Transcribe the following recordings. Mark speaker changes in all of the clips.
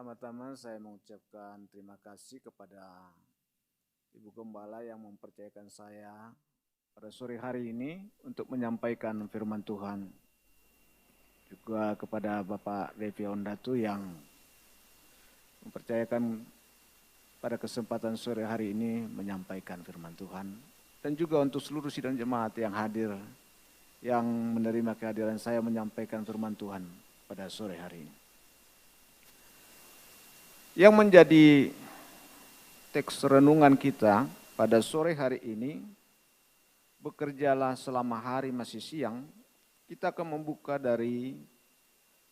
Speaker 1: Pertama-tama saya mengucapkan terima kasih kepada Ibu Gembala yang mempercayakan saya pada sore hari ini untuk menyampaikan firman Tuhan. Juga kepada Bapak Devi Ondatu yang mempercayakan pada kesempatan sore hari ini menyampaikan firman Tuhan. Dan juga untuk seluruh sidang jemaat yang hadir, yang menerima kehadiran saya menyampaikan firman Tuhan pada sore hari ini. Yang menjadi teks renungan kita pada sore hari ini, bekerjalah selama hari masih siang, kita akan membuka dari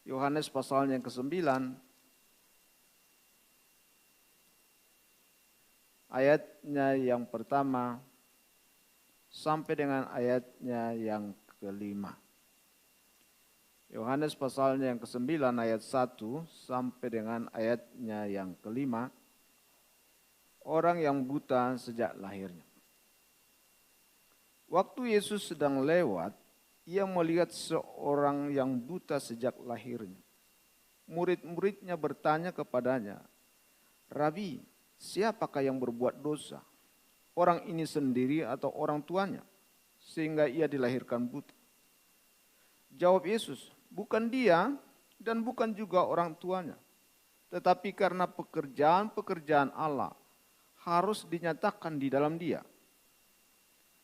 Speaker 1: Yohanes pasal yang ke-9, ayatnya yang pertama sampai dengan ayatnya yang ke-5. Yohanes pasalnya yang ke-9 ayat 1 sampai dengan ayatnya yang ke-5. Orang yang buta sejak lahirnya. Waktu Yesus sedang lewat, ia melihat seorang yang buta sejak lahirnya. Murid-muridnya bertanya kepadanya, "Rabi, siapakah yang berbuat dosa? Orang ini sendiri atau orang tuanya? Sehingga ia dilahirkan buta." Jawab Yesus, "Bukan dia dan bukan juga orang tuanya. Tetapi karena pekerjaan-pekerjaan Allah harus dinyatakan di dalam dia.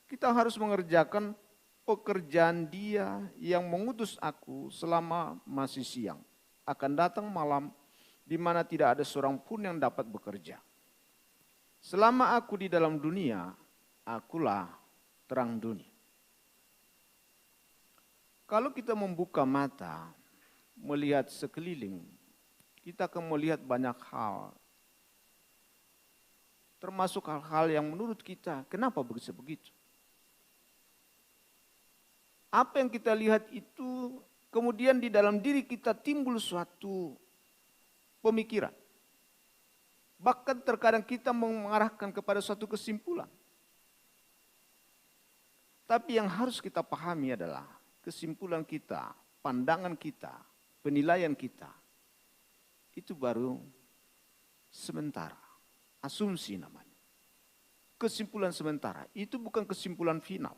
Speaker 1: Kita harus mengerjakan pekerjaan dia yang mengutus aku selama masih siang. Akan datang malam di mana tidak ada seorang pun yang dapat bekerja. Selama aku di dalam dunia, akulah terang dunia." Kalau kita membuka mata, melihat sekeliling, kita akan melihat banyak hal. Termasuk hal-hal yang menurut kita, kenapa begitu? Apa yang kita lihat itu, kemudian di dalam diri kita timbul suatu pemikiran. Bahkan terkadang kita mengarahkan kepada suatu kesimpulan. Tapi yang harus kita pahami adalah, kesimpulan kita, pandangan kita, penilaian kita, itu baru sementara. Asumsi namanya. Kesimpulan sementara, itu bukan kesimpulan final.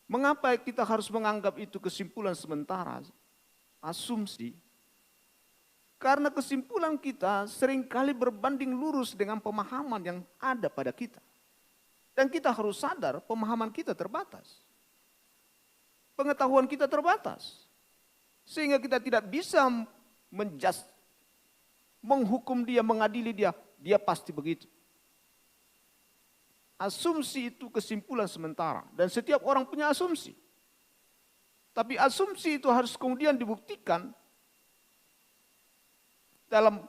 Speaker 1: Mengapa kita harus menganggap itu kesimpulan sementara? Asumsi. Karena kesimpulan kita seringkali berbanding lurus dengan pemahaman yang ada pada kita. Dan kita harus sadar pemahaman kita terbatas. Pengetahuan kita terbatas. Sehingga kita tidak bisa menghukum dia, mengadili dia. Dia pasti begitu. Asumsi itu kesimpulan sementara. Dan setiap orang punya asumsi. Tapi asumsi itu harus kemudian dibuktikan dalam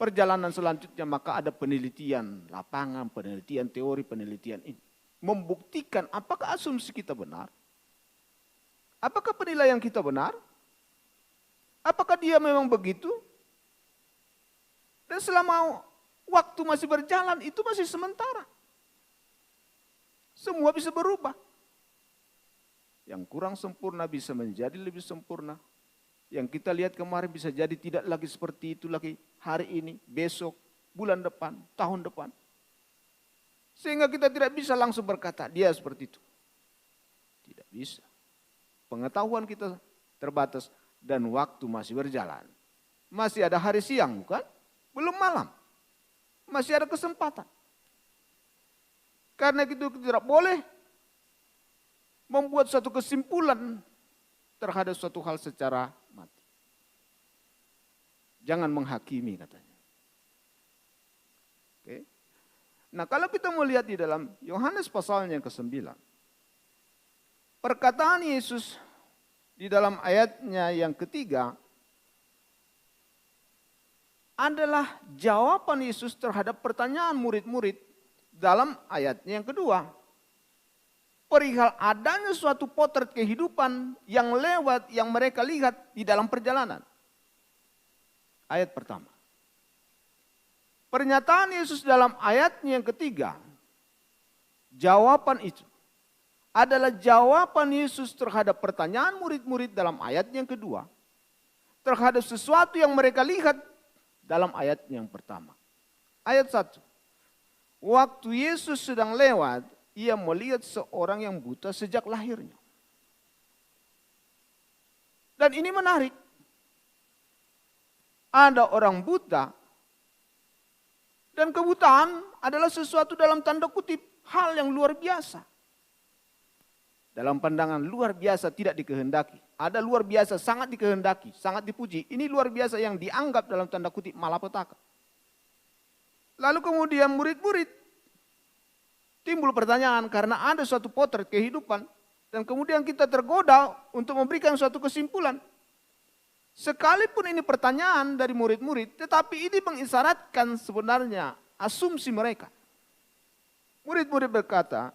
Speaker 1: perjalanan selanjutnya. Maka ada penelitian lapangan, penelitian teori, penelitian ini. Membuktikan apakah asumsi kita benar. Apakah penilaian kita benar? Apakah dia memang begitu? Dan selama waktu masih berjalan, itu masih sementara. Semua bisa berubah. Yang kurang sempurna bisa menjadi lebih sempurna. Yang kita lihat kemarin bisa jadi tidak lagi seperti itu lagi hari ini, besok, bulan depan, tahun depan. Sehingga kita tidak bisa langsung berkata, dia seperti itu. Tidak bisa. Pengetahuan kita terbatas dan waktu masih berjalan. Masih ada hari siang, bukan? Belum malam. Masih ada kesempatan. Karena itu kita tidak boleh membuat suatu kesimpulan terhadap suatu hal secara mati. Jangan menghakimi katanya. Oke. Nah, kalau kita melihat di dalam Yohanes pasalnya yang ke-9, perkataan Yesus di dalam ayatnya yang ketiga adalah jawaban Yesus terhadap pertanyaan murid-murid dalam ayatnya yang kedua. Perihal adanya suatu potret kehidupan yang lewat, yang mereka lihat di dalam perjalanan. Ayat pertama. Pernyataan Yesus dalam ayatnya yang ketiga, jawaban itu adalah jawaban Yesus terhadap pertanyaan murid-murid dalam ayat yang kedua. terhadap sesuatu yang mereka lihat dalam ayat yang pertama. Ayat 1. Waktu Yesus sedang lewat, ia melihat seorang yang buta sejak lahirnya. Dan ini menarik. Ada orang buta, dan kebutaan adalah sesuatu dalam tanda kutip hal yang luar biasa. Dalam pandangan luar biasa tidak dikehendaki. Ada luar biasa sangat dikehendaki, sangat dipuji. Ini luar biasa yang dianggap dalam tanda kutip malapetaka. Lalu kemudian murid-murid timbul pertanyaan karena ada suatu potret kehidupan. Dan kemudian kita tergoda untuk memberikan suatu kesimpulan. Sekalipun ini pertanyaan dari murid-murid, tetapi ini mengisyaratkan sebenarnya asumsi mereka. Murid-murid berkata,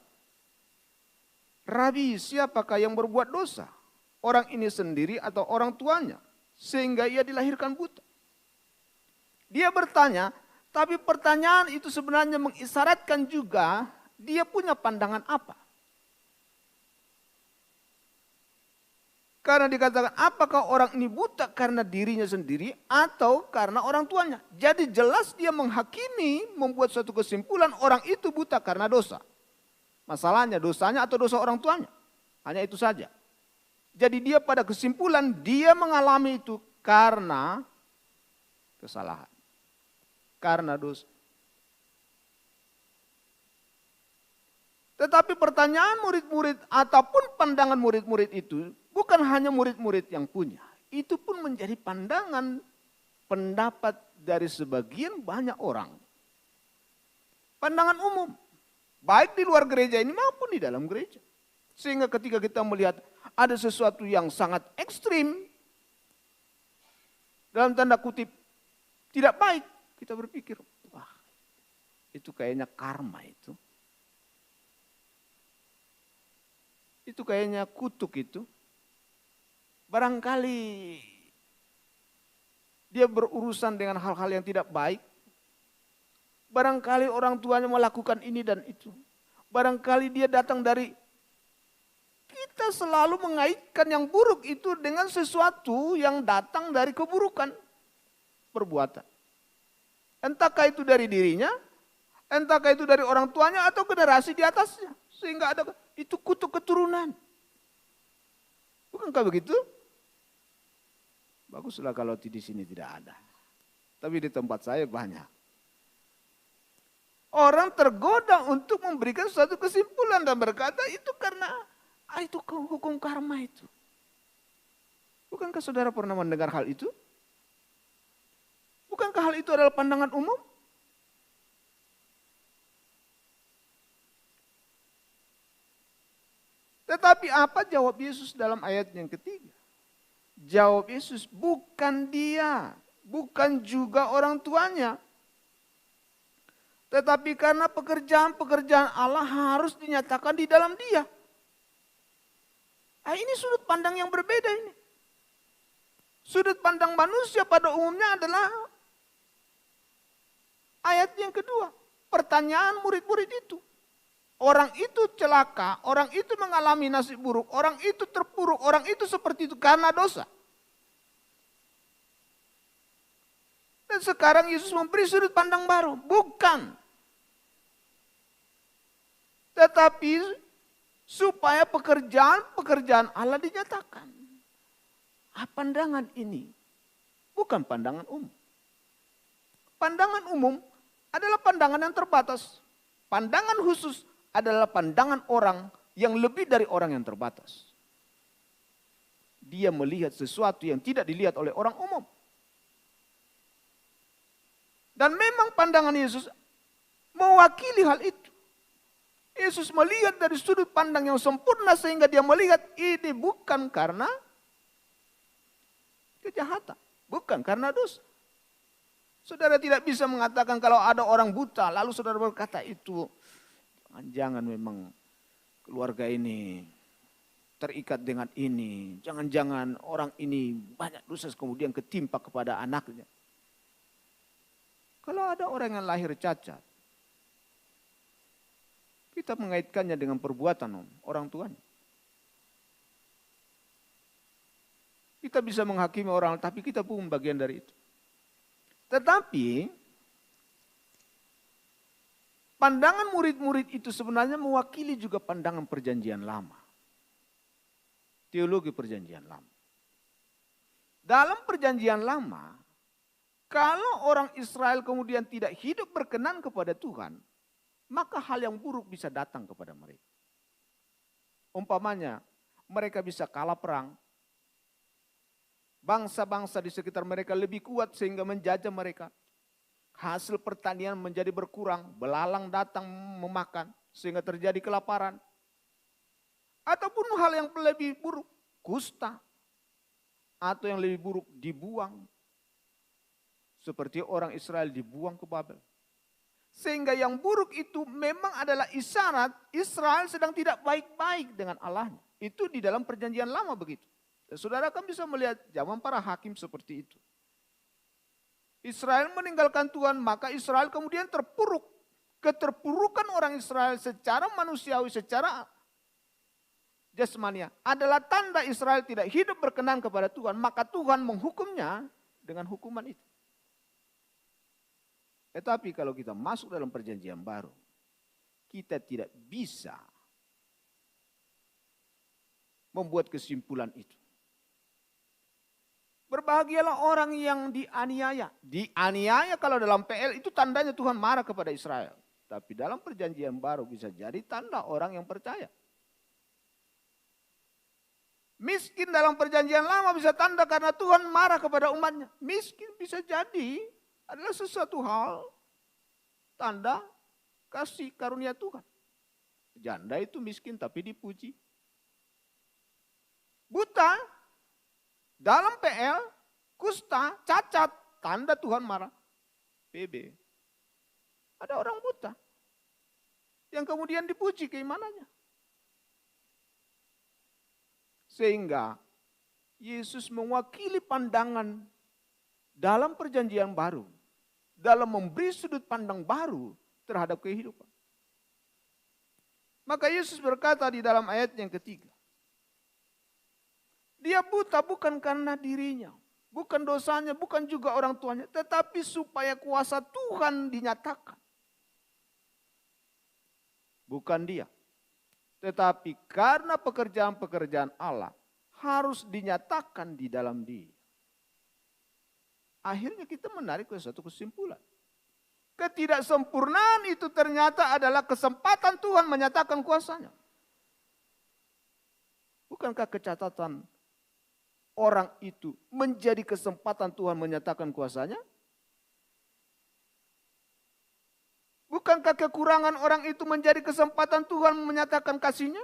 Speaker 1: Rabi, siapakah yang berbuat dosa? Orang ini sendiri atau orang tuanya? Sehingga ia dilahirkan buta. Dia bertanya, tapi pertanyaan itu sebenarnya mengisyaratkan juga dia punya pandangan apa. Karena dikatakan apakah orang ini buta karena dirinya sendiri atau karena orang tuanya. Jadi jelas dia menghakimi, membuat suatu kesimpulan orang itu buta karena dosa. Masalahnya dosanya atau dosa orang tuanya. Hanya itu saja. Jadi dia pada kesimpulan dia mengalami itu karena kesalahan. Karena dosa. Tetapi pertanyaan murid-murid ataupun pandangan murid-murid itu bukan hanya murid-murid yang punya. Itu pun menjadi pandangan pendapat dari sebagian banyak orang. Pandangan umum. Baik di luar gereja ini maupun di dalam gereja. Sehingga ketika kita melihat ada sesuatu yang sangat ekstrim. Dalam tanda kutip tidak baik. Kita berpikir, wah itu kayaknya karma itu. Itu kayaknya kutuk itu. Barangkali dia berurusan dengan hal-hal yang tidak baik. Barangkali orang tuanya melakukan ini dan itu. Barangkali dia datang dari, kita selalu mengaitkan yang buruk itu dengan sesuatu yang datang dari keburukan perbuatan. Entahkah itu dari dirinya, entahkah itu dari orang tuanya atau generasi di atasnya. Sehingga ada itu kutuk keturunan. Bukankah begitu? Baguslah kalau di sini tidak ada. Tapi di tempat saya banyak. Orang tergoda untuk memberikan suatu kesimpulan dan berkata itu karena itu hukum karma itu. Bukankah saudara pernah mendengar hal itu? Bukankah hal itu adalah pandangan umum? Tetapi apa jawab Yesus dalam ayat yang ketiga? Jawab Yesus, bukan dia, bukan juga orang tuanya. Tetapi karena pekerjaan-pekerjaan Allah harus dinyatakan di dalam dia. Nah, ini sudut pandang yang berbeda ini. Sudut pandang manusia pada umumnya adalah ayat yang kedua. Pertanyaan murid-murid itu. Orang itu celaka, orang itu mengalami nasib buruk, orang itu terpuruk, orang itu seperti itu karena dosa. Dan sekarang Yesus memberi sudut pandang baru. Bukan. Tetapi supaya pekerjaan Allah dinyatakan. Pandangan ini bukan pandangan umum. Pandangan umum adalah pandangan yang terbatas. Pandangan khusus adalah pandangan orang yang lebih dari orang yang terbatas. Dia melihat sesuatu yang tidak dilihat oleh orang umum. Dan memang pandangan Yesus mewakili hal itu. Yesus melihat dari sudut pandang yang sempurna sehingga dia melihat ini bukan karena kejahatan, bukan karena dosa. Saudara tidak bisa mengatakan kalau ada orang buta lalu saudara berkata itu jangan memang keluarga ini terikat dengan ini. Jangan-jangan orang ini banyak dosa kemudian ketimpa kepada anaknya. Kalau ada orang yang lahir cacat, kita mengaitkannya dengan perbuatan orang tuanya. Kita bisa menghakimi orang, tapi kita pun bagian dari itu. Tetapi pandangan murid-murid itu sebenarnya mewakili juga pandangan perjanjian lama. Teologi perjanjian lama. Dalam perjanjian lama, kalau orang Israel kemudian tidak hidup berkenan kepada Tuhan, maka hal yang buruk bisa datang kepada mereka. Umpamanya, mereka bisa kalah perang. Bangsa-bangsa di sekitar mereka lebih kuat sehingga menjajah mereka. Hasil pertanian menjadi berkurang, belalang datang memakan sehingga terjadi kelaparan. Ataupun hal yang lebih buruk, kusta. Atau yang lebih buruk, dibuang. Seperti orang Israel dibuang ke Babel. Sehingga yang buruk itu memang adalah isyarat Israel sedang tidak baik-baik dengan Allahnya. Itu di dalam perjanjian lama begitu. Dan saudara kan bisa melihat zaman para hakim seperti itu. Israel meninggalkan Tuhan, maka Israel kemudian terpuruk. Keterpurukan orang Israel secara manusiawi, secara jasmania adalah tanda Israel tidak hidup berkenan kepada Tuhan. Maka Tuhan menghukumnya dengan hukuman itu. Tetapi kalau kita masuk dalam perjanjian baru, kita tidak bisa membuat kesimpulan itu. Berbahagialah orang yang dianiaya. Dianiaya kalau dalam PL itu tandanya Tuhan marah kepada Israel. Tapi dalam perjanjian baru bisa jadi tanda orang yang percaya. Miskin dalam perjanjian lama bisa tanda karena Tuhan marah kepada umatnya. Miskin bisa jadi adalah sesuatu hal tanda kasih karunia Tuhan. Janda itu miskin tapi dipuji. Buta dalam PL, kusta, cacat, tanda Tuhan marah. PB. Ada orang buta yang kemudian dipuji keimanannya. Sehingga Yesus mewakili pandangan dalam perjanjian baru. Dalam memberi sudut pandang baru terhadap kehidupan. Maka Yesus berkata di dalam ayat yang ketiga. Dia buta bukan karena dirinya. Bukan dosanya, bukan juga orang tuanya. Tetapi supaya kuasa Tuhan dinyatakan. Bukan dia. Tetapi karena pekerjaan-pekerjaan Allah harus dinyatakan di dalam dia. Akhirnya kita menarik ke suatu kesimpulan. Ketidaksempurnaan itu ternyata adalah kesempatan Tuhan menyatakan kuasanya. Bukankah kecacatan orang itu menjadi kesempatan Tuhan menyatakan kuasanya? Bukankah kekurangan orang itu menjadi kesempatan Tuhan menyatakan kasihnya?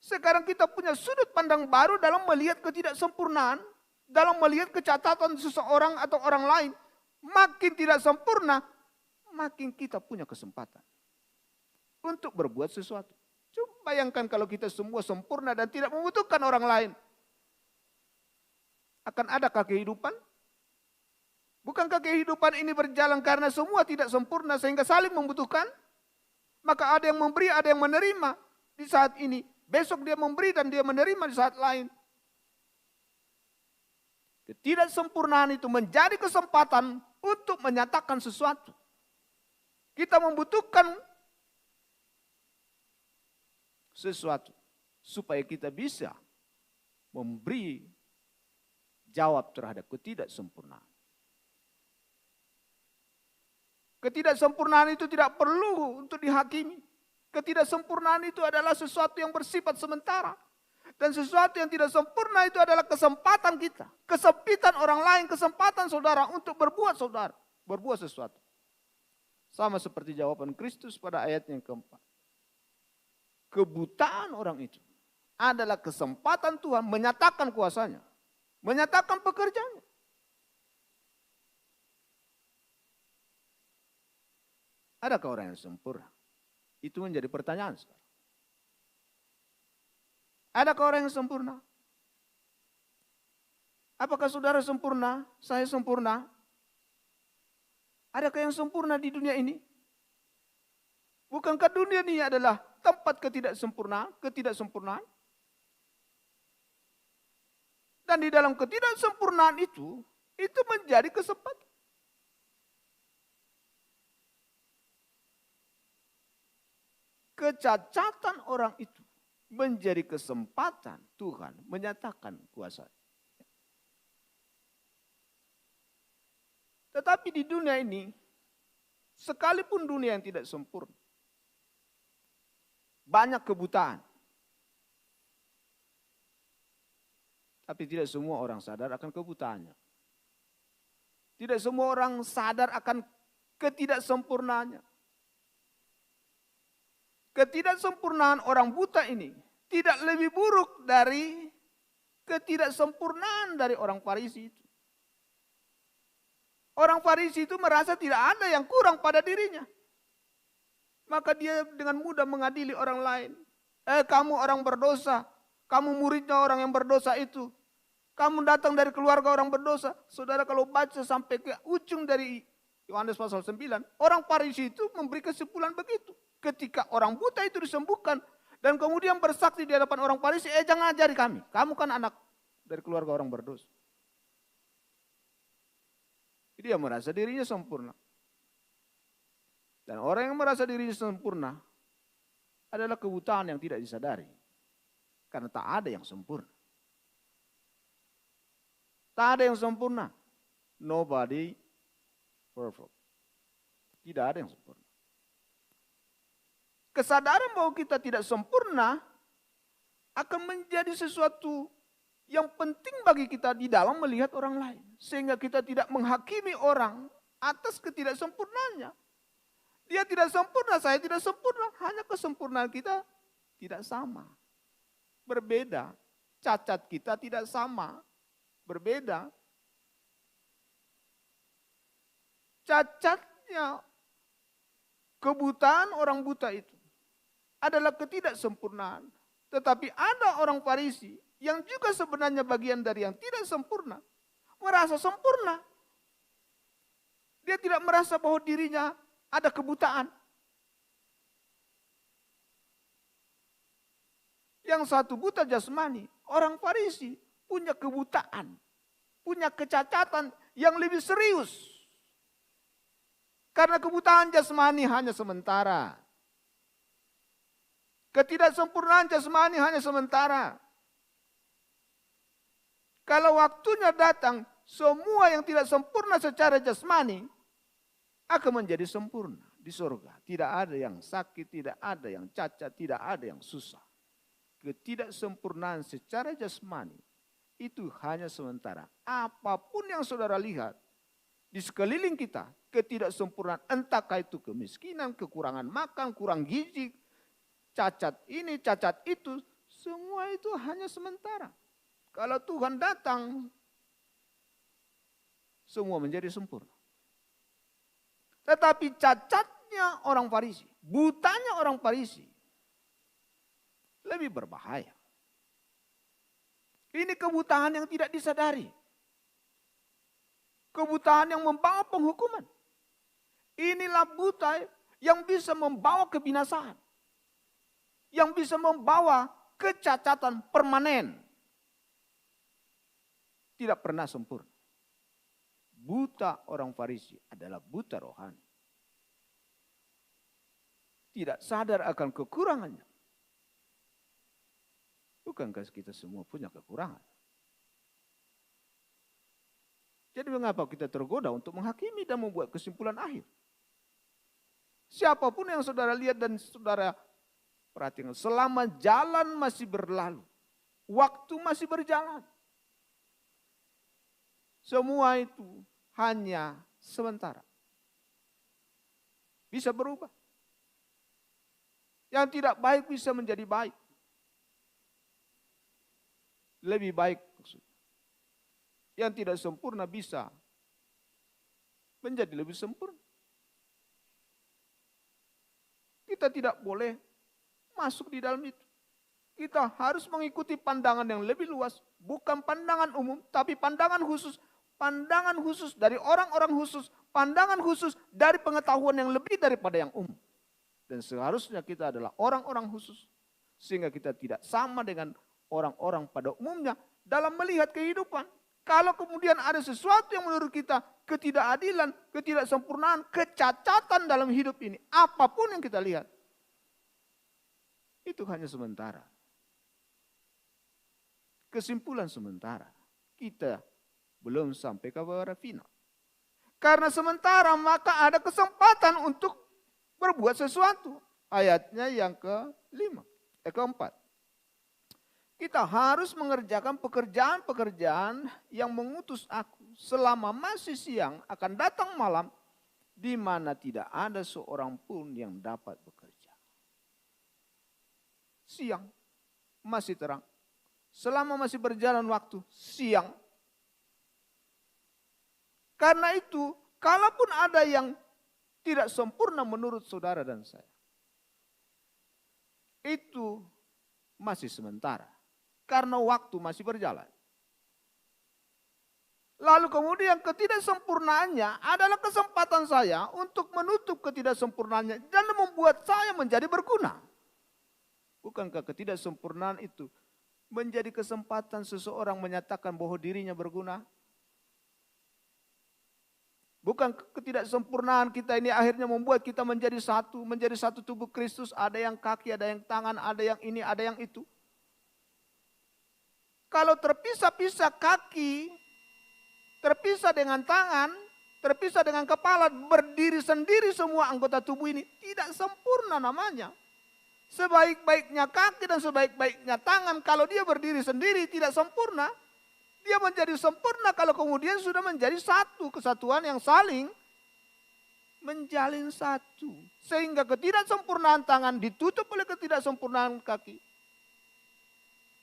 Speaker 1: Sekarang kita punya sudut pandang baru dalam melihat ketidaksempurnaan, dalam melihat kecacatan seseorang atau orang lain. Makin tidak sempurna, makin kita punya kesempatan untuk berbuat sesuatu. Coba bayangkan kalau kita semua sempurna dan tidak membutuhkan orang lain. Akan adakah kehidupan? Bukankah kehidupan ini berjalan karena semua tidak sempurna sehingga saling membutuhkan? Maka ada yang memberi, ada yang menerima di saat ini. Besok dia memberi dan dia menerima di saat lain. Ketidaksempurnaan itu menjadi kesempatan untuk menyatakan sesuatu. Kita membutuhkan sesuatu supaya kita bisa memberi jawab terhadap ketidaksempurnaan. Ketidaksempurnaan itu tidak perlu untuk dihakimi. Ketidaksempurnaan itu adalah sesuatu yang bersifat sementara. Dan sesuatu yang tidak sempurna itu adalah kesempatan kita. Kesempitan orang lain, kesempatan saudara untuk berbuat sesuatu. Sama seperti jawaban Kristus pada ayat yang keempat. Kebutaan orang itu adalah kesempatan Tuhan menyatakan kuasanya. Menyatakan pekerjaannya. Adakah orang yang sempurna? Itu menjadi pertanyaan sekarang. Adakah orang yang sempurna? Apakah saudara sempurna? Saya sempurna? Adakah yang sempurna di dunia ini? Bukankah dunia ini adalah tempat ketidaksempurnaan? Dan di dalam ketidaksempurnaan itu menjadi kesempatan. Kecacatan orang itu menjadi kesempatan Tuhan menyatakan kuasa. Tetapi di dunia ini, sekalipun dunia yang tidak sempurna, banyak kebutaan. Tapi tidak semua orang sadar akan kebutaannya. Tidak semua orang sadar akan ketidaksempurnaannya. Ketidaksempurnaan orang buta ini tidak lebih buruk dari ketidaksempurnaan dari orang Farisi itu. Orang Farisi itu merasa tidak ada yang kurang pada dirinya. Maka dia dengan mudah mengadili orang lain. Kamu orang berdosa, kamu muridnya orang yang berdosa itu. Kamu datang dari keluarga orang berdosa. Saudara kalau baca sampai ke ujung dari Yohanes pasal 9, orang Farisi itu memberi kesimpulan begitu. Ketika orang buta itu disembuhkan dan kemudian bersaksi di hadapan orang Farisi, jangan ajari kami. Kamu kan anak dari keluarga orang berdosa. Dia merasa dirinya sempurna. Dan orang yang merasa dirinya sempurna adalah kebutaan yang tidak disadari. Karena tak ada yang sempurna. Tak ada yang sempurna. Nobody perfect. Tidak ada yang sempurna. Kesadaran bahwa kita tidak sempurna akan menjadi sesuatu yang penting bagi kita di dalam melihat orang lain. Sehingga kita tidak menghakimi orang atas ketidaksempurnaannya. Dia tidak sempurna, saya tidak sempurna. Hanya kesempurnaan kita tidak sama. Berbeda. Cacat kita tidak sama. Berbeda. Cacatnya kebutaan orang buta itu adalah ketidaksempurnaan. Tetapi ada orang Farisi yang juga sebenarnya bagian dari yang tidak sempurna. Merasa sempurna. Dia tidak merasa bahwa dirinya ada kebutaan. Yang satu buta jasmani, orang Farisi punya kebutaan. Punya kecacatan yang lebih serius. Karena kebutaan jasmani hanya sementara. Ketidaksempurnaan jasmani hanya sementara. Kalau waktunya datang, semua yang tidak sempurna secara jasmani akan menjadi sempurna di surga. Tidak ada yang sakit, tidak ada yang cacat, tidak ada yang susah. Ketidaksempurnaan secara jasmani itu hanya sementara. Apapun yang saudara lihat di sekeliling kita, ketidaksempurnaan, entahkah itu kemiskinan, kekurangan makan, kurang gizi, cacat ini, cacat itu, semua itu hanya sementara. Kalau Tuhan datang, semua menjadi sempurna. Tetapi cacatnya orang Farisi, butanya orang Farisi, lebih berbahaya. Ini kebutaan yang tidak disadari. Kebutaan yang membawa penghukuman. Inilah buta yang bisa membawa kebinasaan. Yang bisa membawa kecacatan permanen. Tidak pernah sempurna. Buta orang Farisi adalah buta rohani. Tidak sadar akan kekurangannya. Bukankah kita semua punya kekurangan? Jadi mengapa kita tergoda untuk menghakimi dan membuat kesimpulan akhir? Siapapun yang saudara lihat dan saudara perhatikan, selama jalan masih berlalu, waktu masih berjalan, semua itu hanya sementara. Bisa berubah. Yang tidak baik bisa menjadi baik. Lebih baik maksudnya. Yang tidak sempurna bisa menjadi lebih sempurna. Kita tidak boleh masuk di dalam itu. Kita harus mengikuti pandangan yang lebih luas. Bukan pandangan umum, tapi pandangan khusus. Pandangan khusus dari orang-orang khusus. Pandangan khusus dari pengetahuan yang lebih daripada yang umum. Dan seharusnya kita adalah orang-orang khusus. Sehingga kita tidak sama dengan orang-orang pada umumnya dalam melihat kehidupan. Kalau kemudian ada sesuatu yang menurut kita ketidakadilan, ketidaksempurnaan, kecacatan dalam hidup ini, apapun yang kita lihat, itu hanya sementara. Kesimpulan sementara, kita belum sampai kepada final. Karena sementara maka ada kesempatan untuk berbuat sesuatu. Ayatnya yang keempat. Kita harus mengerjakan pekerjaan-pekerjaan yang mengutus aku. Selama masih siang akan datang malam di mana tidak ada seorang pun yang dapat bekerja. Siang masih terang. Selama masih berjalan waktu, siang. Karena itu, kalaupun ada yang tidak sempurna menurut saudara dan saya, itu masih sementara. Karena waktu masih berjalan. Lalu kemudian ketidaksempurnaannya adalah kesempatan saya untuk menutup ketidaksempurnaannya dan membuat saya menjadi berguna. Bukankah ketidaksempurnaan itu menjadi kesempatan seseorang menyatakan bahwa dirinya berguna? Bukan ketidaksempurnaan kita ini akhirnya membuat kita menjadi satu tubuh Kristus. Ada yang kaki, ada yang tangan, ada yang ini, ada yang itu. Kalau terpisah-pisah kaki, terpisah dengan tangan, terpisah dengan kepala, berdiri sendiri semua anggota tubuh ini, tidak sempurna namanya. Sebaik-baiknya kaki dan sebaik-baiknya tangan, kalau dia berdiri sendiri tidak sempurna. Dia menjadi sempurna kalau kemudian sudah menjadi satu kesatuan yang saling menjalin satu. Sehingga ketidaksempurnaan tangan ditutup oleh ketidaksempurnaan kaki.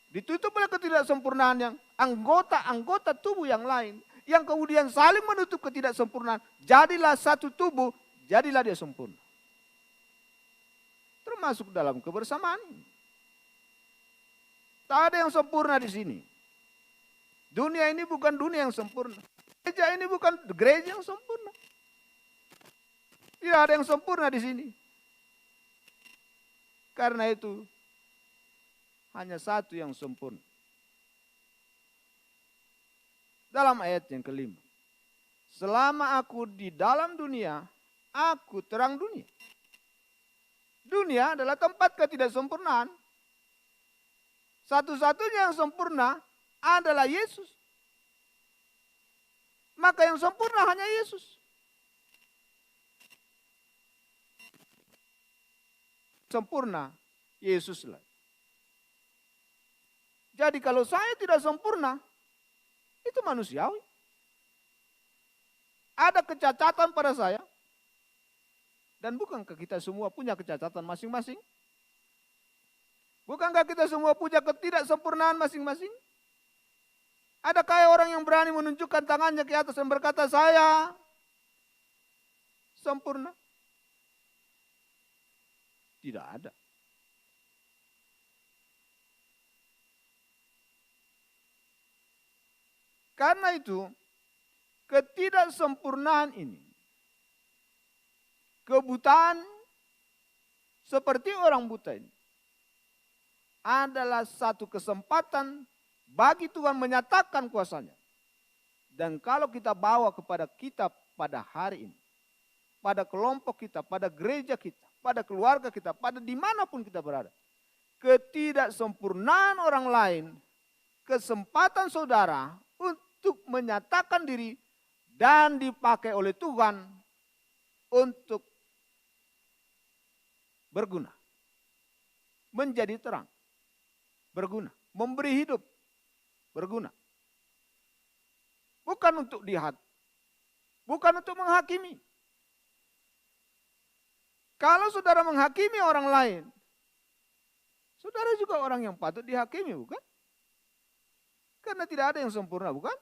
Speaker 1: Ditutup oleh ketidaksempurnaan yang anggota-anggota tubuh yang lain. Yang kemudian saling menutup ketidaksempurnaan. Jadilah satu tubuh, jadilah dia sempurna. Termasuk dalam kebersamaan. Tak ada yang sempurna di sini. Dunia ini bukan dunia yang sempurna. Gereja ini bukan gereja yang sempurna. Tidak ada yang sempurna di sini. Karena itu, hanya satu yang sempurna. Dalam ayat yang kelima. Selama aku di dalam dunia, aku terang dunia. Dunia adalah tempat ketidaksempurnaan. Satu-satunya yang sempurna adalah Yesus. Maka yang sempurna hanya Yesus. Sempurna Yesuslah. Jadi kalau saya tidak sempurna, itu manusiawi. Ada kecacatan pada saya. Dan bukankah kita semua punya kecacatan masing-masing? Bukankah kita semua punya ketidaksempurnaan masing-masing? Adakah orang yang berani menunjukkan tangannya ke atas dan berkata, saya sempurna? Tidak ada. Karena itu, ketidaksempurnaan ini, kebutaan seperti orang buta ini, adalah satu kesempatan bagi Tuhan menyatakan kuasanya. Dan kalau kita bawa kepada kita pada hari ini, pada kelompok kita, pada gereja kita, pada keluarga kita, pada dimanapun kita berada, ketidaksempurnaan orang lain, kesempatan saudara untuk menyatakan diri dan dipakai oleh Tuhan untuk berguna, menjadi terang, berguna, memberi hidup, berguna. Bukan untuk lihat, bukan untuk menghakimi. Kalau saudara menghakimi orang lain, saudara juga orang yang patut dihakimi, bukan? Karena tidak ada yang sempurna, bukan?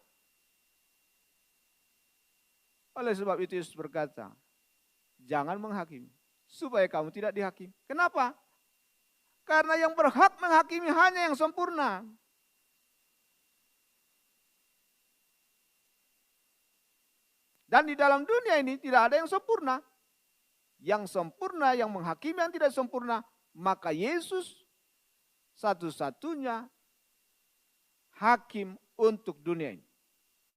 Speaker 1: Oleh sebab itu Yesus berkata, jangan menghakimi, supaya kamu tidak dihakimi. Kenapa? Karena yang berhak menghakimi hanya yang sempurna. Dan di dalam dunia ini tidak ada yang sempurna. Yang sempurna, yang menghakimi yang tidak sempurna, maka Yesus satu-satunya hakim untuk dunia ini.